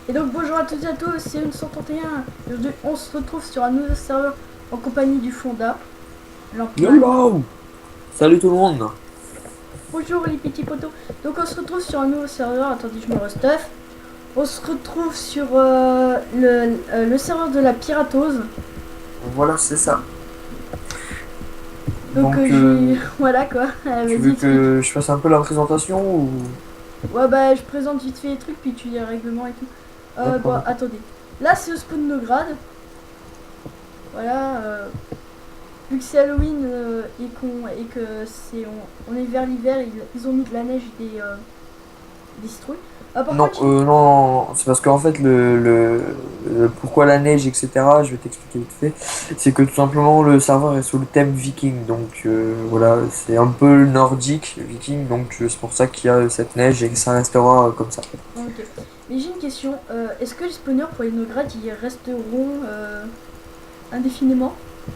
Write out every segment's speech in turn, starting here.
Et donc bonjour à toutes et à tous, c'est une 131. Aujourd'hui on se retrouve sur un nouveau serveur en compagnie du Fonda, Lampman. YOLO! Salut tout le monde! Bonjour les petits potos. Donc on se retrouve sur un nouveau serveur, attendez je me restuff. On se retrouve sur le serveur de la piratose. Voilà, c'est ça. Donc Donc, j'ai... Voilà quoi, tu vas-y veux explique. que je fasse un peu la présentation ou... Ouais bah je présente vite fait les trucs puis tu dis les règlements et tout. D'accord, Bon d'accord. attendez. Là c'est le spawn de grade. Voilà. Vu que c'est Halloween et que on est vers l'hiver, ils ont mis de la neige des citrouilles. Par Non, contre, non, c'est parce qu'en fait, pourquoi la neige, etc., je vais t'expliquer vite fait. C'est que tout simplement, le serveur est sous le thème viking. Donc, voilà, c'est un peu nordique, viking. Donc, c'est pour ça qu'il y a cette neige et que ça restera comme ça. ok. Mais j'ai une question. Est-ce que les spawners pour les Nograd ils resteront indéfiniment?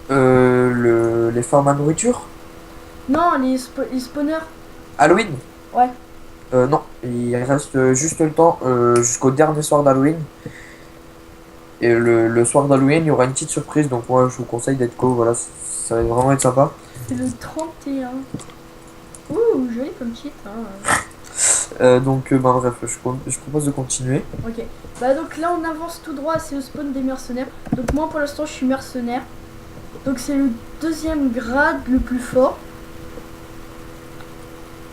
Les farms à nourriture? Non, les spawners. Halloween? Ouais. Non, il reste juste le temps jusqu'au dernier soir d'Halloween. Et le soir d'Halloween, il y aura une petite surprise. Donc moi, je vous conseille d'être co. Voilà, ça va vraiment être sympa. C'est le 31. Ouh, joli comme cheat. Hein. Bah, bref, je propose de continuer. Ok. Bah donc là on avance tout droit, c'est le spawn des mercenaires. Donc moi pour l'instant je suis mercenaire. Donc c'est le deuxième grade le plus fort.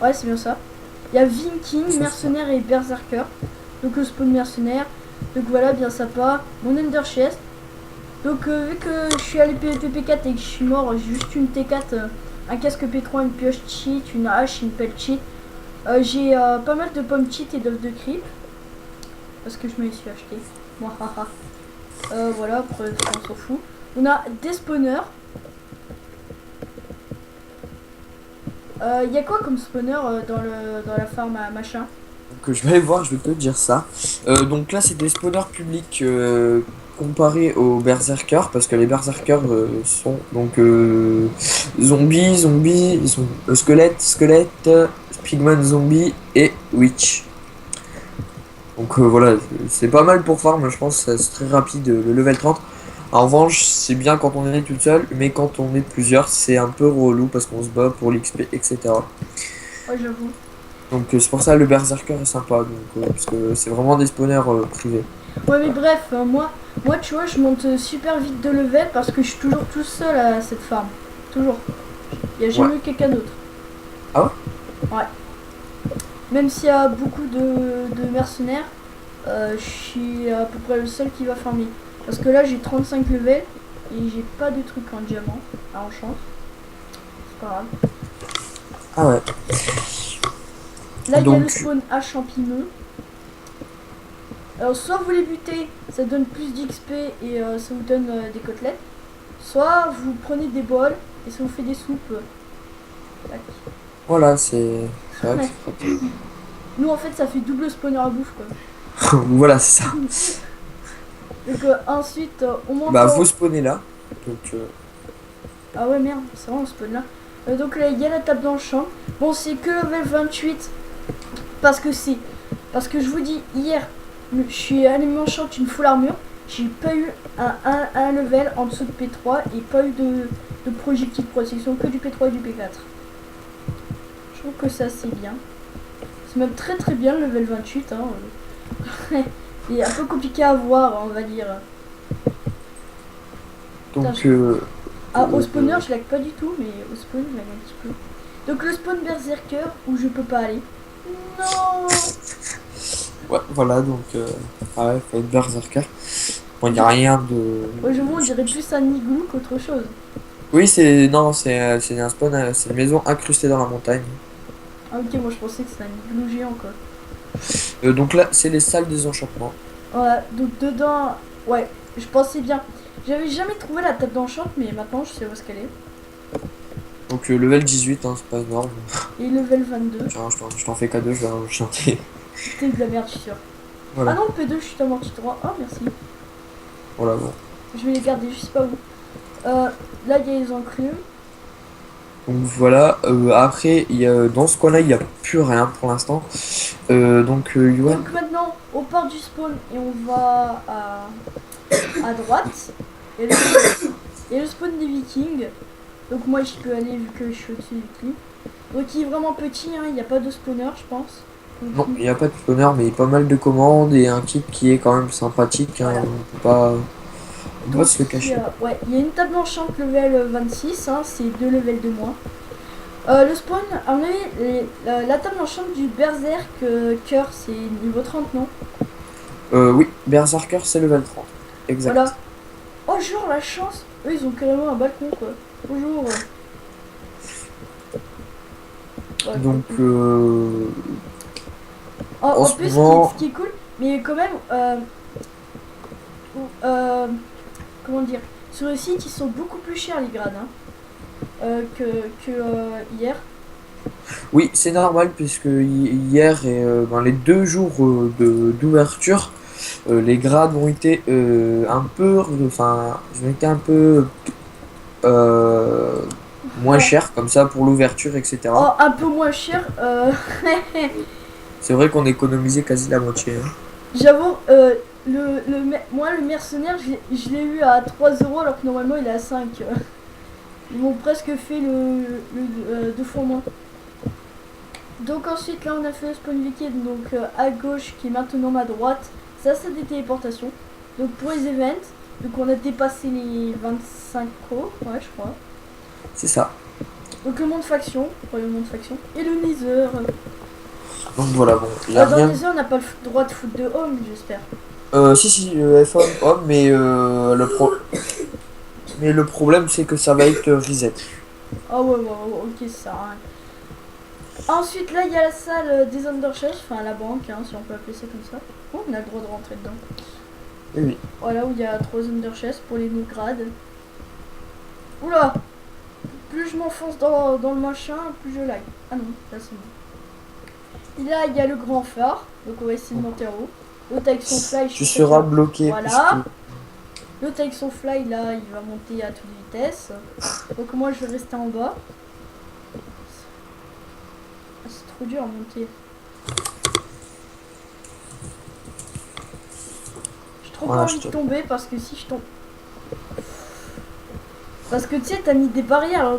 Ouais, c'est bien ça. Il y a Viking, Ça, c'est ça. mercenaire et berserker. Donc le spawn mercenaire. Donc voilà, bien sympa. Mon ender chest. Donc vu que je suis allé PvP P4 et que je suis mort, j'ai juste une T4, un casque P3, une pioche cheat, une hache, une pelle cheat. J'ai pas mal de pommes cheat et d'œufs de creep. Parce que je me les suis acheté. Moi, haha. Voilà, après on s'en fout. On a des spawners. Il y a quoi comme spawner dans la farm à machin? Donc je vais aller voir, je vais te dire ça. Donc là, c'est des spawners publics comparés aux berserkers. Parce que les berserkers sont donc zombies, ils sont squelettes, pigman zombie et witch. Donc voilà, c'est pas mal pour farm, je pense, c'est très rapide, le level 30. En revanche, c'est bien quand on est toute seule, mais quand on est plusieurs, c'est un peu relou parce qu'on se bat pour l'XP, etc. Ouais, j'avoue. Donc c'est pour ça le Berserker est sympa, donc, parce que c'est vraiment des spawners privés. Ouais, mais bref, moi, tu vois, je monte super vite de level parce que je suis toujours tout seul à cette farm. Toujours. Il n'y a Ouais. jamais eu quelqu'un d'autre. Ah ouais? Ouais. Même s'il y a beaucoup de mercenaires, je suis à peu près le seul qui va farmer. Parce que là, j'ai 35 levels et j'ai pas de trucs en diamant à enchant. C'est pas grave. Ah ouais. Là, il y a le Donc, spawn à champignons. Alors, soit vous les butez, ça donne plus d'XP et ça vous donne des côtelettes. Soit vous prenez des bols et ça vous fait des soupes. Tac. voilà, c'est vrai que Ouais. c'est pratique. Nous, en fait, ça fait double spawner à bouffe, quoi. Voilà, c'est ça. Donc, ensuite, on monte Bah, en... faut spawner là. Donc, Ah ouais, merde, c'est vraiment le spawn là. Donc là, il y a la table d'enchant. Bon, c'est que level 28. Parce que c'est... Parce que je vous dis, hier, je suis allé m'enchanter une full armure. J'ai pas eu un level en dessous de P3 et pas eu de projectile de protection, que du P3 et du P4. Je trouve que ça c'est bien. C'est même très très bien le level 28. Hein. Il est un peu compliqué à voir, on va dire. Putain, donc au spawner, je lag pas du tout, mais au spawn, je lag un petit peu. Donc le spawn berserker, où je peux pas aller. Non. ouais, voilà, donc, ah ouais, faut être Berserker. Bon, y a rien de. Ouais, je vois, on dirait plus un igloo qu'autre chose. Oui, c'est. Non, c'est un spawn, c'est une maison incrustée dans la montagne. Ah ok, moi je pensais que c'était un igloo géant, quoi. Donc là, c'est les salles des enchantements. Ouais, donc dedans, ouais, je pensais bien. J'avais jamais trouvé la table d'enchant, mais maintenant je sais où est-ce qu'elle est. Donc level 18, hein, c'est pas énorme. Et level 22. Tiens, je t'en fais cadeau, je vais enchanter. T'es de la merde, je suis sûr. Ah Voilà, non, P2, je suis amorti 3. Oh, merci. voilà, bon. Je vais les garder, je sais pas où. Là, il y a les enclumes. Donc voilà, après, dans ce coin-là, il n'y a plus rien pour l'instant. Yoann, Donc maintenant, on part du spawn et on va à droite. Et le spawn des vikings. Donc moi, je peux aller vu que je suis au-dessus du clip. Donc il est vraiment petit, hein, il n'y a pas de spawner, je pense. non, Donc, il n'y a pas de spawner, mais pas mal de commandes et un kit qui est quand même sympathique, hein, voilà. on peut pas Donc se le cacher. ouais, il y a une table enchante level 26, hein, c'est 2 levels de moins. Le spawn, à mon avis, la table enchante du Berserk Cœur, c'est niveau 30, non? Oui, Berserker, c'est level 30. Exact. Voilà. Oh, genre la chance. Eux, ils ont carrément un balcon, quoi. Bonjour. Ouais, Donc, cool. en En ce plus, moment, ce qui est cool, mais quand même, euh, comment dire, sur le site, ils sont beaucoup plus chers les grades, hein, que hier. oui, c'est normal, puisque hier et les 2 jours d'ouverture, les grades ont été ils ont été un peu euh, moins Ouais. chers, comme ça, pour l'ouverture, etc. Oh, un peu moins cher. C'est vrai qu'on économisait quasi la moitié, hein. J'avoue, moi, le mercenaire, je l'ai eu à 3 euros alors que normalement il est à 5. Ils m'ont presque fait deux fois moins. Donc ensuite là on a fait le spawn liquide donc à gauche qui est maintenant ma droite. Ça c'est des téléportations. Donc pour les events, donc on a dépassé les 25 euros, ouais je crois. C'est ça. Donc le monde faction, pour le monde faction. Et le Nether. Donc voilà, bon, il n'y a Dans le rien. Nether on n'a pas le droit de foutre de home j'espère. Si, le F1, mais mais le problème c'est que ça va être reset. Ah ouais, ok ça sert à rien. Ensuite là il y a la salle des Underchefs, enfin la banque hein, si on peut appeler ça comme ça. Oh, on a le droit de rentrer dedans. Oui, oui. Voilà où il y a 3 Underchefs pour les no grades. Oula! Plus je m'enfonce dans le machin, plus je lag. Ah non, là c'est bon. Et là, il y a le grand phare. Donc on va essayer de monter en haut. L'autre avec son fly, je Tu suis sûr seras bloqué puisque voilà. L'autre avec son fly, là, il va monter à toute vitesse. Donc moi, je vais rester en bas. Ah, c'est trop dur à monter. J'ai trop pas voilà, envie de tomber parce que si je tombe... Parce que tu sais, t'as mis des barrières. Hein.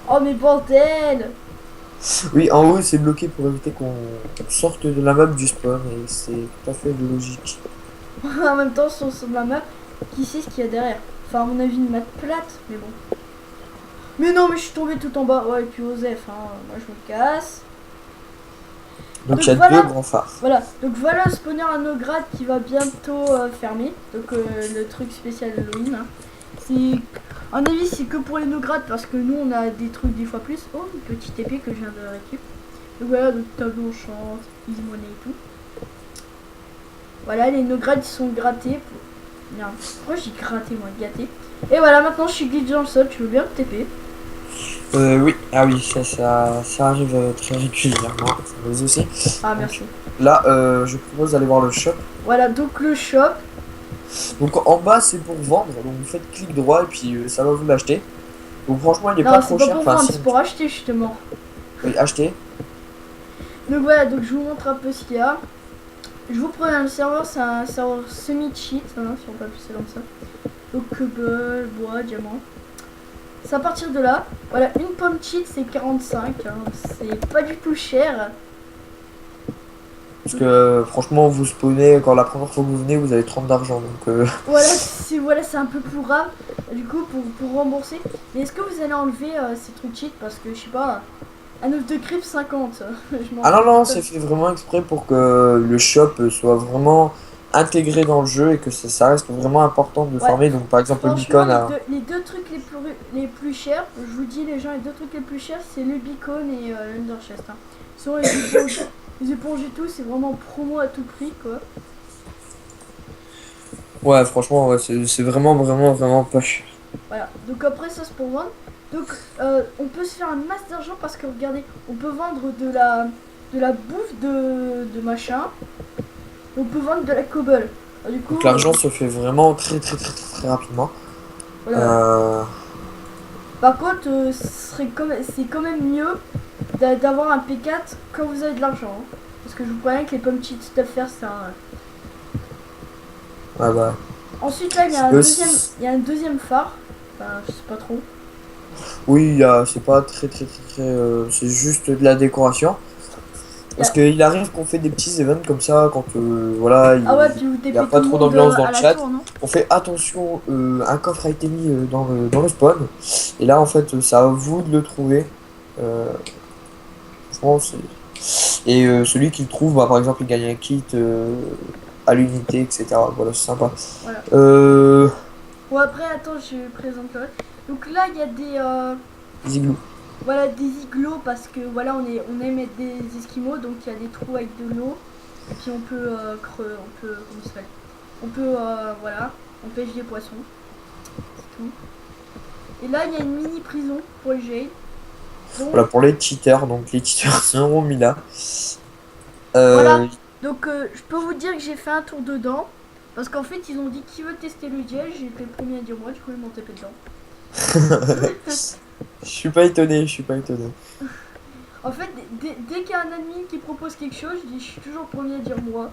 Oh mais bordel! Oui, en haut c'est bloqué pour éviter qu'on sorte de la map du spawn et c'est tout à fait logique. En même temps, sur la map, qui sait ce qu'il y a derrière? Enfin, à mon avis, une map plate, mais bon. Mais non, mais je suis tombé tout en bas. Ouais, et puis Osef, hein. Moi, je me casse. Donc Donc il y a voilà, 2 grands phares. voilà. Donc voilà le spawner à Nograd qui va bientôt fermer. Donc le truc spécial Halloween. Hein. C'est, à mon avis, c'est que pour les Nograd parce que nous, on a des trucs des fois plus. Oh, une petite épée que je viens de récupérer. Donc voilà, donc tableau chante, easy money et tout. Voilà, les Nograd ils sont grattés. Merde, pourquoi j'ai gratté moi, gâté. Et voilà, maintenant je suis glitch dans le sol, tu veux bien me TP? Oui, ah oui, ça arrive très régulièrement, ça me aussi. Ah Donc merci. là, je propose d'aller voir le shop. Voilà, donc le shop. Donc en bas c'est pour vendre, donc vous faites clic droit et puis ça va vous l'acheter. Donc franchement il n'est pas Non, c'est trop pas cher, pour enfin vendre, si, c'est pour acheter justement. oui, acheter. Donc voilà, donc je vous montre un peu ce qu'il y a. Je vous prends le serveur, c'est un serveur semi-cheat, hein, si on peut appeler ça comme ça. Donc cobble, bois, diamant. C'est à partir de là. Voilà, une pomme cheat c'est 45, hein, c'est pas du tout cher. Parce que franchement vous spawnez, quand la première fois que vous venez vous avez 30 d'argent, donc Voilà, c'est un peu plus rare du coup pour rembourser. Mais est-ce que vous allez enlever ces trucs cheat parce que je sais pas, un œuf de creep 50, je m'en Ah non, fous. non, c'est fait vraiment exprès pour que le shop soit vraiment intégré dans le jeu et que ça reste vraiment important de Ouais. farmer. Donc par exemple le Franchement, beacon a... les deux trucs les plus chers, je vous dis les gens, les deux trucs les plus chers, c'est le beacon et l'underchest. Hein. Sur les éponges et tout, c'est vraiment promo à tout prix quoi. Ouais, franchement, ouais, c'est vraiment, vraiment, vraiment pas cher. Voilà, donc après ça c'est pour vendre. Donc on peut se faire un masse d'argent parce que regardez, on peut vendre de la bouffe de machin. On peut vendre de la cobble. Du coup, Donc l'argent se fait vraiment très, très, très, très, très rapidement. voilà. Euh, Par contre, c'est quand même mieux d'avoir un P4 quand vous avez de l'argent. Hein. Parce que je vous préviens que les pommes cheat stuffers, c'est un... Ah bah. Ensuite, là, il y a un deuxième phare. Enfin, je sais pas trop. Oui, c'est pas très, c'est juste de la décoration. Parce Yeah. qu'il arrive qu'on fait des petits events comme ça quand voilà, Ah ouais, puis vous il n'y a TP pas tout le trop monde d'ambiance dans à le la chat. tour, non? On fait attention, un coffre a été mis dans le spawn. Et là, en fait, c'est à vous de le trouver. Euh, franchement, et celui qui le trouve, bah, par exemple, il gagne un kit à l'unité, etc. Voilà, c'est sympa. Voilà. Euh, Bon, après, attends, je présente le reste. Donc là, il y a des... Ziglou. voilà, des igloos parce que voilà, on aime être des esquimaux, donc il y a des trous avec de l'eau. Et puis on peut comment ça s'appelle? On peut, voilà, on pêche des poissons. C'est tout. Et là, il y a une mini prison pour les jade. Donc, Voilà, pour les cheaters. Donc, les cheaters seront mis là. voilà. Donc, je peux vous dire que j'ai fait un tour dedans. Parce qu'en fait, ils ont dit qui veut tester le gel. J'ai été le premier à dire moi, du coup, ils m'ont tapé dedans. Je suis pas étonné, je suis pas étonné. En fait, dès qu'il y a un admin qui propose quelque chose, je suis toujours le premier à dire moi.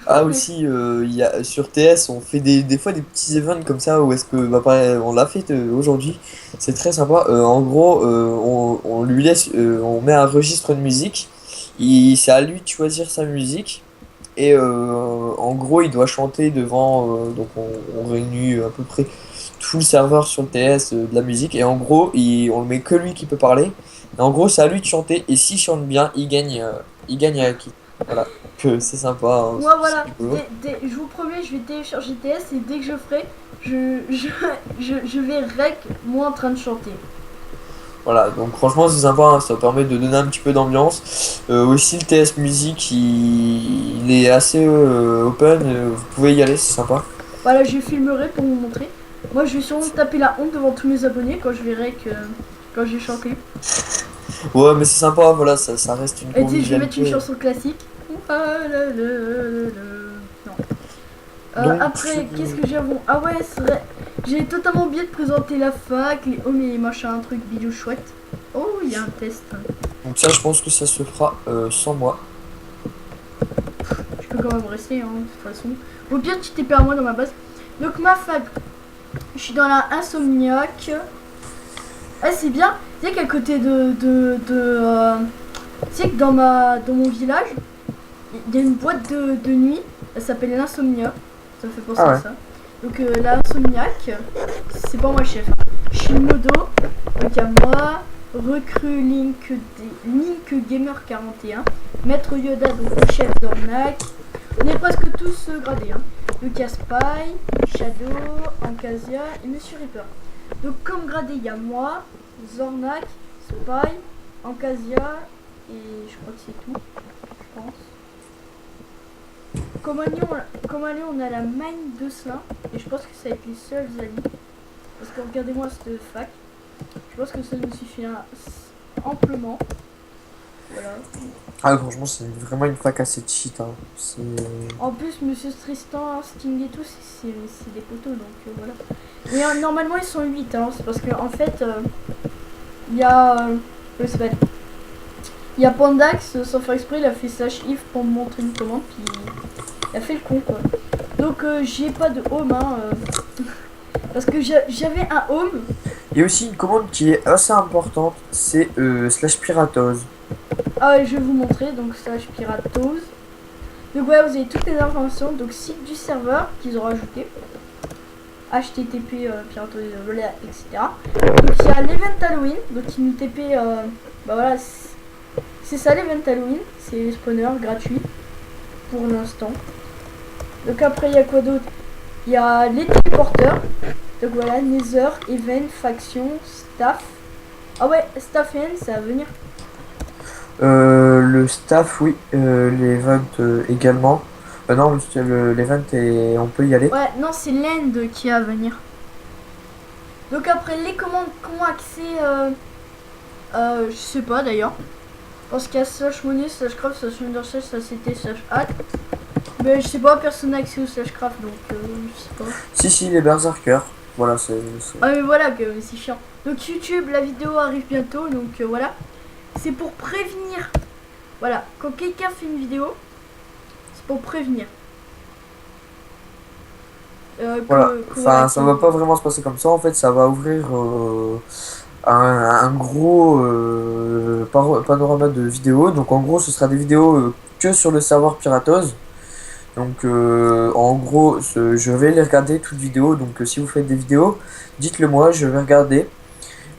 Ah aussi, sur TS, on fait des fois des petits events comme ça où est-ce que bah, pareil, on l'a fait aujourd'hui. C'est très sympa. En gros, on lui laisse, on met un registre de musique. C'est à lui de choisir sa musique. Et en gros, il doit chanter devant. Donc on réunit à peu près tout le serveur sur le TS de la musique. Et en gros, on le met que lui qui peut parler. Et en gros, c'est à lui de chanter. Et s'il chante bien, il gagne à qui. Voilà. Que c'est sympa. Hein, Moi c'est voilà, rigolo. je vous promets, je vais télécharger TS et dès que je ferai, je vais rec moi en train de chanter. Voilà, donc franchement c'est sympa, hein, ça permet de donner un petit peu d'ambiance. Aussi le TS musique, il est assez open, vous pouvez y aller, c'est sympa. Voilà, je filmerai pour vous montrer. Moi je vais sûrement taper la honte devant tous mes abonnés quand je verrai que quand j'ai chanté. Ouais, mais c'est sympa, voilà, ça reste une Et tu sais, je vais mettre une convivialité. chanson classique. Ah, non. Donc, Après, qu'est-ce que j'ai bon? Ah ouais, c'est vrai. J'ai totalement oublié de présenter la fac, les hommes et les machins, un truc vidéo chouette. Oh, il y a un test. donc ça je pense que ça se fera sans moi. Je peux quand même rester, hein, de toute façon. Au pire, tu t'es perds moi dans ma base. Donc, ma fac, je suis dans la Insomniac. Ah, c'est bien. Tu sais qu'à côté tu sais que dans mon village, il y a une boîte de nuit. Elle s'appelle l'Insomnia. Ça me fait penser Ah à ouais. ça. Donc, l'Insomniac, c'est pas moi le chef. Hein. Je suis le modo. Donc, il y a moi, recrue Link Gamer 41, Maître Yoda, donc le chef d'Ornac. On est presque tous gradés. Hein. Donc il y a Spy, Shadow, Ancasia et Monsieur Reaper. Donc comme gradé, il y a moi, Zornak, Spy, Ancasia et je crois que c'est tout. Je pense. Comme allié, on a la mine de Slin et je pense que ça va être les seuls alliés. Parce que regardez-moi cette fac. Je pense que ça nous suffira amplement. Voilà. Ah franchement c'est vraiment une fac assez cheat. Hein. En plus, Monsieur Tristan, Sting et tout, c'est des poteaux, donc voilà. Mais normalement, ils sont 8, hein, c'est parce qu'en fait, il y a... comment ça s'appelle? Il y a Pandax, sans faire exprès, il a fait slash if pour me montrer une commande, puis il a fait le con, quoi. Donc, j'ai pas de home, hein, parce que j'avais un home. Il y a aussi une commande qui est assez importante, c'est slash piratose. Ah ouais, je vais vous montrer, donc slash piratose. Donc voilà, vous avez toutes les informations, donc site du serveur qu'ils ont rajouté. HTTP, piratose, etc. Donc il y a l'event Halloween, donc ils nous TP, bah voilà, c'est ça l'event Halloween, c'est les spawners gratuits pour l'instant. Donc après il y a quoi d'autre? Il y a les téléporteurs, donc voilà, Nether, Event, Faction, Staff. Ah ouais, Staff et N, ça va venir. Le staff, oui, l'event également. Non, l'event et on peut y aller. Ouais, non, c'est l'end qui va venir. Donc après les commandes qui ont accès, je sais pas d'ailleurs. Parce qu'il y a slash money, slash craft, slash undersell, slash ct, slash hack. Mais je sais pas, personne n'a accès au slash craft donc je sais pas. Si, les berserkers. voilà, Ah mais voilà que c'est chiant. Donc YouTube, la vidéo arrive bientôt, donc voilà. C'est pour prévenir. Voilà, quand quelqu'un fait une vidéo, c'est pour prévenir. Voilà, Voilà, enfin, ça va pas vraiment se passer comme ça. En fait, ça va ouvrir un gros panorama de vidéos. Donc, en gros, ce sera des vidéos que sur le serveur Piratos. Donc, en gros, je vais les regarder toutes vidéos. Donc, si vous faites des vidéos, dites-le moi, je vais regarder.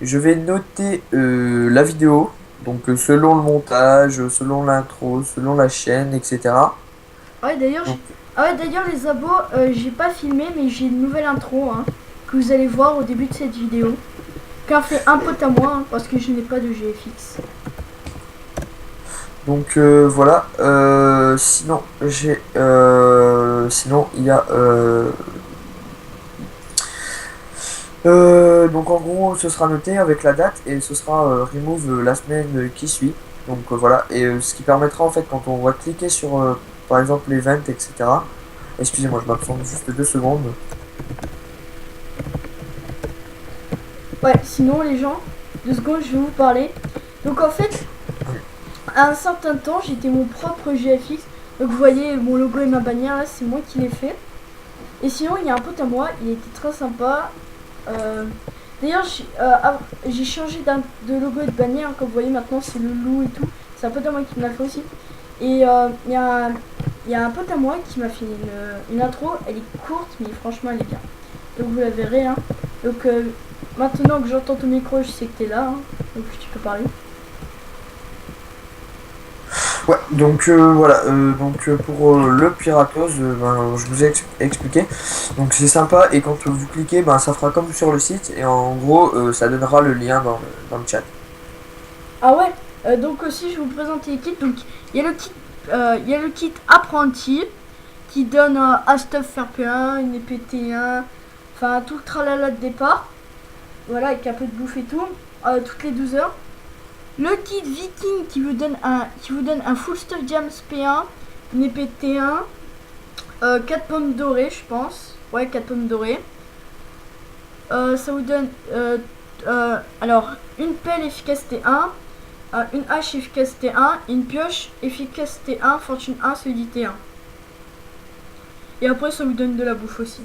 Je vais noter la vidéo. Donc, selon le montage, selon l'intro, selon la chaîne, etc. ouais, d'ailleurs, Donc, les abos, j'ai pas filmé, mais j'ai une nouvelle intro hein, que vous allez voir au début de cette vidéo. Qu'a fait un pote à moi, hein, parce que je n'ai pas de GFX. Voilà. Sinon il y a donc en gros ce sera noté avec la date et ce sera remove la semaine qui suit. Donc voilà et ce qui permettra en fait quand on va cliquer sur par exemple l'event etc. Excusez-moi je m'absente juste 2 secondes. Ouais, sinon les gens, 2 secondes, je vais vous parler. Donc en fait, à un certain temps, j'étais mon propre GFX. Donc vous voyez mon logo et ma bannière là, c'est moi qui l'ai fait. Et sinon, il y a un pote à moi, il était très sympa. D'ailleurs, j'ai changé de logo et de bannière. Comme vous voyez maintenant, c'est le loup et tout. C'est un pote à moi qui me l'a fait aussi. Et il y a un pote à moi qui m'a fait une intro. Elle est courte, mais franchement, elle est bien. Donc vous la verrez. Hein. Donc maintenant que j'entends ton micro, je sais que t'es là. Hein. Donc tu peux parler. Ouais, donc voilà, pour le Piratos, ben, je vous ai expliqué. Donc c'est sympa et quand vous cliquez, ben, ça fera comme sur le site et en gros ça donnera le lien dans le chat. Ah ouais. Donc aussi, je vais vous présenter les kits. Donc il y a le kit apprenti qui donne un stuff RP1, une épée T1, enfin tout le tralala de départ. Voilà, avec un peu de bouffe et tout, toutes les 12 heures. Le kit viking qui vous donne un full stuff jams P1, une épée T1, 4 pommes dorées, je pense. Ouais, 4 pommes dorées. Ça vous donne alors une pelle efficacité 1, une hache efficacité 1, une pioche efficacité 1, fortune 1, solidité 1. Et après, ça vous donne de la bouffe aussi.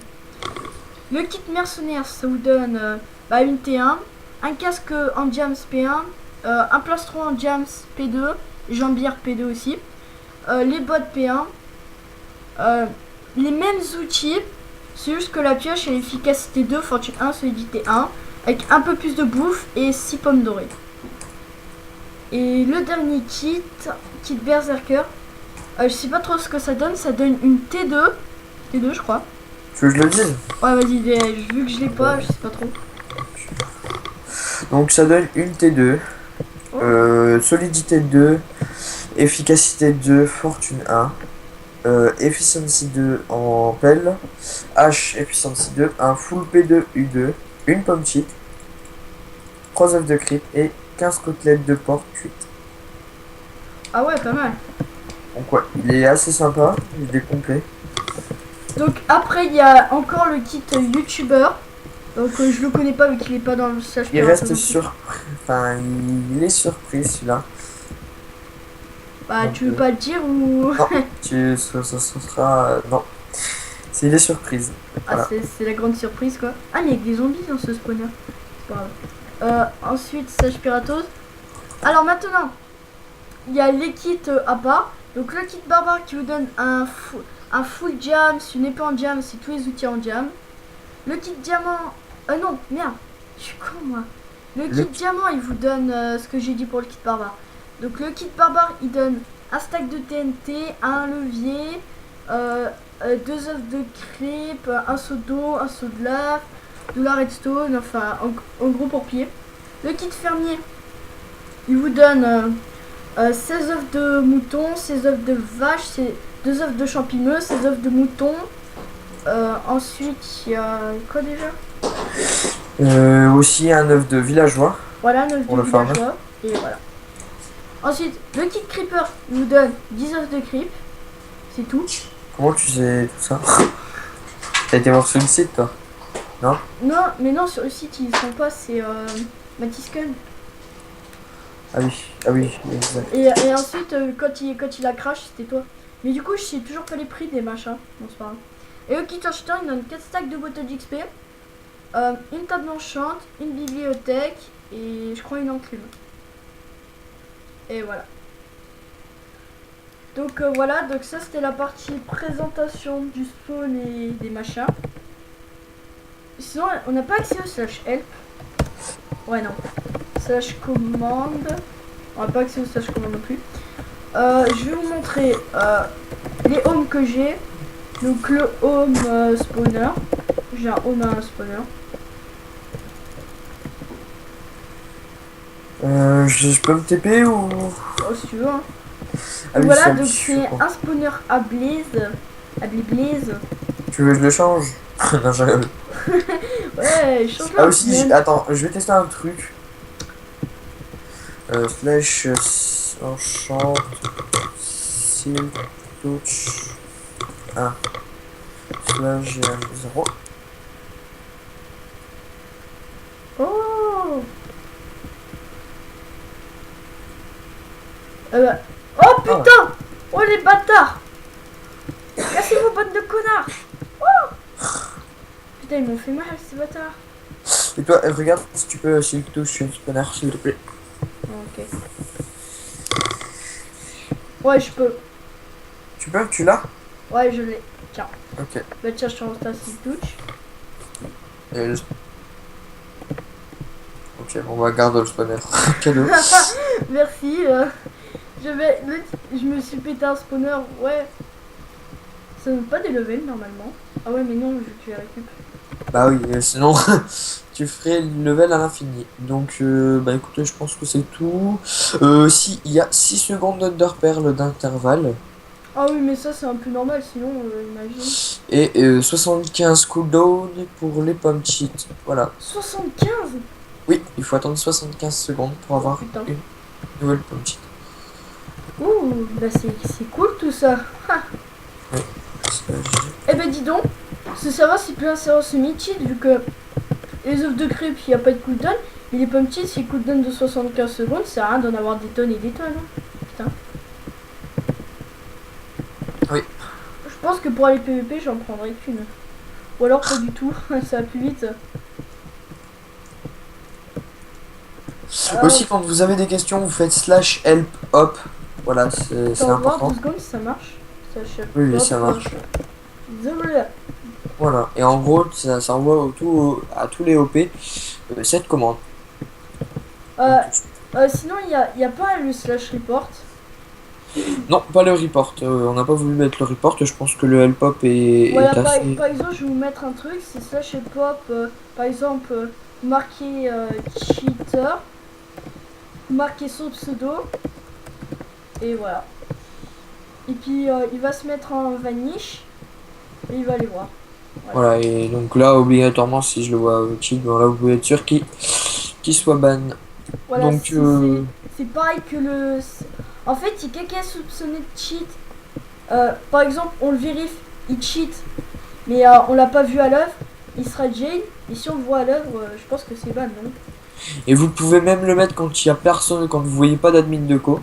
Le kit mercenaire, ça vous donne une T1, un casque en jams P1, un plastron en jams P2, jambière P2 aussi, les bottes P1, les mêmes outils, c'est juste que la pioche elle est efficacité 2, fortune 1, solidité 1, avec un peu plus de bouffe et 6 pommes dorées. Et le dernier kit berserker, je sais pas trop ce que ça donne une T2 je crois. Tu veux que je le dise? Ouais, vas-y, vu que je l'ai pas, je sais pas trop. Donc ça donne une T2, solidité 2, efficacité 2, fortune 1, efficiency 2 en pelle, H efficiency 2, un full P2 U2, une pomme cheat, 3 œufs de creep et 15 côtelettes de porc cuites. Ah ouais, pas mal. Donc ouais, il est assez sympa, il est complet. Donc après, il y a encore le kit youtubeur. Donc je le connais pas vu qu'il est pas dans le stage. Il reste surpris, enfin il est surpris celui-là. Bah donc, tu veux pas le dire ou... Non, ça sera... non, c'est il est surprise. Voilà. Ah c'est la grande surprise quoi. Ah mais il y a des zombies dans ce spawner. C'est pas grave. Ensuite, sage piratos. Alors maintenant, il y a les kits à part. Donc le kit barbare qui vous donne un full jam, une épée en jam, c'est tous les outils en jam. Le kit diamant... non, merde, je suis con moi. Le kit diamant, il vous donne ce que j'ai dit pour le kit barbare. Donc le kit barbare, il donne un stack de TNT, un levier, 2 œufs de creep, un seau d'eau, un seau de lave, de la redstone, enfin en gros pour pied. Le kit fermier, il vous donne 16 œufs de mouton, 16 œufs de vache, 2 œufs de champignons, 16 œufs de mouton. Ensuite, il y a quoi déjà? Aussi un œuf de villageois. Voilà, 9 de villageois. Et voilà. Ensuite, le kit creeper il vous donne 10 œufs de creep. C'est tout. Comment tu sais tout ça? T'as été voir sur le site toi? Non? Non, mais non, sur le site, ils sont pas, c'est Matiscun. Ah oui, exact. Et ensuite, quand il a crash, c'était toi. Mais du coup, je sais toujours pas les prix des machins. Bon, c'est pas grave. Et eux qui t'achetant, ils donnent 4 stacks de boîtes d'XP, une table enchante, une bibliothèque et je crois une enclume. Et voilà. Donc voilà, donc ça c'était la partie présentation du spawn et des machins. Sinon, on n'a pas accès au slash help. Ouais, non. Slash commande. On n'a pas accès au slash commande non plus. Je vais vous montrer les homes que j'ai. Donc le home spawner. J'ai un home à un spawner. Je peux me TP ou... Oh, si tu veux. Hein. Ah oui, Voilà, ça, donc je suis c'est con. un spawner à blaze. À blaze. Tu veux que je le change? Non, je rigole. Ouais, change Ah la aussi, semaine. attends, je vais tester un truc. Slash enchant seal touch 1 slash 0. Oh. Oh putain. Oh les bâtards. Cassez vos bottes de connards. Oh. Putain, ils m'ont fait mal ces bâtards. Et toi, regarde si tu peux seal touch une spawner, s'il te plaît. Ok. Ouais, je peux. Tu peux? Tu l'as? Ouais, je l'ai. Tiens. Ok. Bah tiens, je change ta six touch. Et le- Ok, on va garder le spawner. Cadeau. Merci. Je me suis pété un spawner. Ouais. Ça donne pas des levels normalement. Ah ouais, mais non, je vais récup. Bah oui, sinon tu ferais le level à l'infini. Donc bah écoutez, je pense que c'est tout. Si il y a 6 secondes d'Underpearl d'intervalle Ah oui, mais ça c'est un peu normal, sinon imagine. et 75 cooldown pour les pommes cheats. Voilà. 75. Oui, il faut attendre 75 secondes pour avoir Putain. une nouvelle pomme cheat. Ouh, bah c'est cool tout ça. Eh ben dis donc, ce savoir si peut insérer semi-cheat vu que les œufs de creep il n'y a pas de cooldown, mais les pommes cheats c'est cooldown de 75 secondes, ça sert à rien d'en avoir des tonnes et des tonnes. Hein. Putain. Oui. Je pense que pour aller PVP j'en prendrai qu'une. Ou alors pas du tout, ça va plus vite. Aussi, quand vous avez des questions, vous faites slash help hop. Voilà, c'est Attends, voir important. 2 secondes si ça marche. Ça achète. Oui, ça marche. Désolé. Voilà, et en gros, ça envoie à tous les OP cette commande. Sinon il y a pas le slash report. Non, pas le report. On n'a pas voulu mettre le report. Je pense que le help hop est Voilà, assez. par exemple, je vais vous mettre un truc, c'est slash pop, par exemple, marquer cheater, marquer son pseudo, et voilà. Et puis il va se mettre en vanish, et il va aller voir. Voilà, et donc là, obligatoirement, si je le vois cheat, bon, là, vous pouvez être sûr qu'il soit ban. Voilà, Donc, c'est pareil que le... En fait, si quelqu'un est soupçonné de cheat, par exemple, on le vérifie, il cheat, mais on l'a pas vu à l'œuvre, il sera jail, et si on le voit à l'œuvre, je pense que c'est ban, non? et vous pouvez même le mettre quand il y a personne, quand vous voyez pas d'admin de co.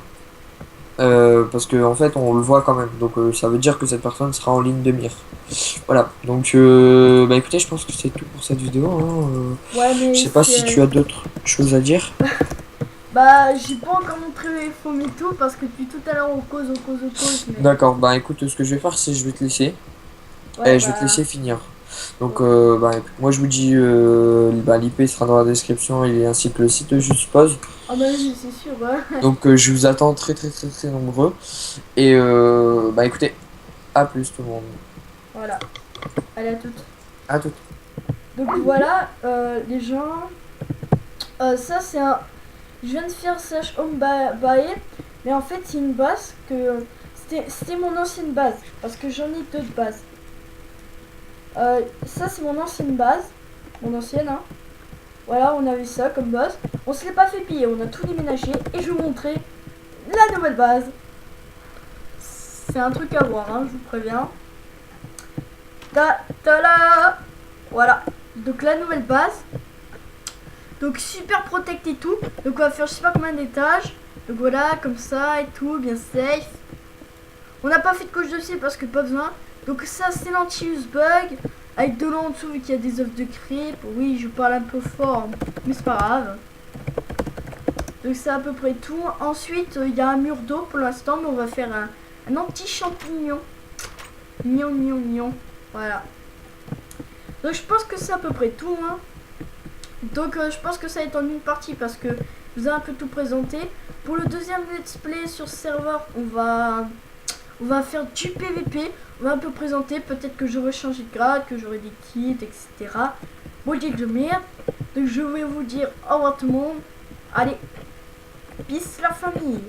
Parce que en fait on le voit quand même, donc ça veut dire que cette personne sera en ligne de mire. Voilà, donc bah écoutez, je pense que c'est tout pour cette vidéo. Hein. Ouais, mais Je sais pas si tu as d'autres choses à dire. Bah, j'ai pas encore montré les formes et tout parce que depuis tout à l'heure on cause. Mais... D'accord, bah écoute, ce que je vais faire, c'est je vais te laisser. Ouais, Je vais te laisser finir. Donc, bah écoute, moi je vous dis, bah, l'IP sera dans la description et ainsi que le site, je suppose. Ah bah oui, c'est sûr, ouais. Donc, je vous attends très très très très nombreux. Et bah écoutez, à plus tout le monde. Voilà. Allez, à toutes. À tout. Donc voilà, les gens. Ça, c'est un. Je viens de faire slash home by, mais en fait, c'est une base que. C'était mon ancienne base parce que j'en ai deux de base. Ça, c'est mon ancienne base. Mon ancienne, hein. Voilà, on avait ça comme base. On se l'est pas fait piller, on a tout déménagé et je vais vous montrer la nouvelle base. C'est un truc à voir, hein, je vous préviens. Ta-ta-la! Voilà. Donc la nouvelle base. Donc super protect et tout. Donc on va faire je sais pas combien d'étages. Donc voilà, comme ça et tout, bien safe. On n'a pas fait de couche dessus parce que pas besoin. Donc ça c'est l'anti-use bug. Avec de l'eau en dessous vu qu'il y a des œufs de creep. Oui, je parle un peu fort, mais c'est pas grave. Donc c'est à peu près tout. Ensuite, il y a un mur d'eau pour l'instant, mais on va faire un anti-champignon. Mignon, mignon, mignon. Voilà. Donc je pense que c'est à peu près tout. Hein. Donc je pense que ça va être en une partie parce que je vous ai un peu tout présenté. Pour le deuxième let's play sur ce serveur, on va faire du PVP. On va un peu présenter. Peut-être que j'aurai changé de grade, que j'aurai des kits, etc. Bon, dit que je merde. Donc je vais vous dire au revoir tout le monde. Allez, peace la famille.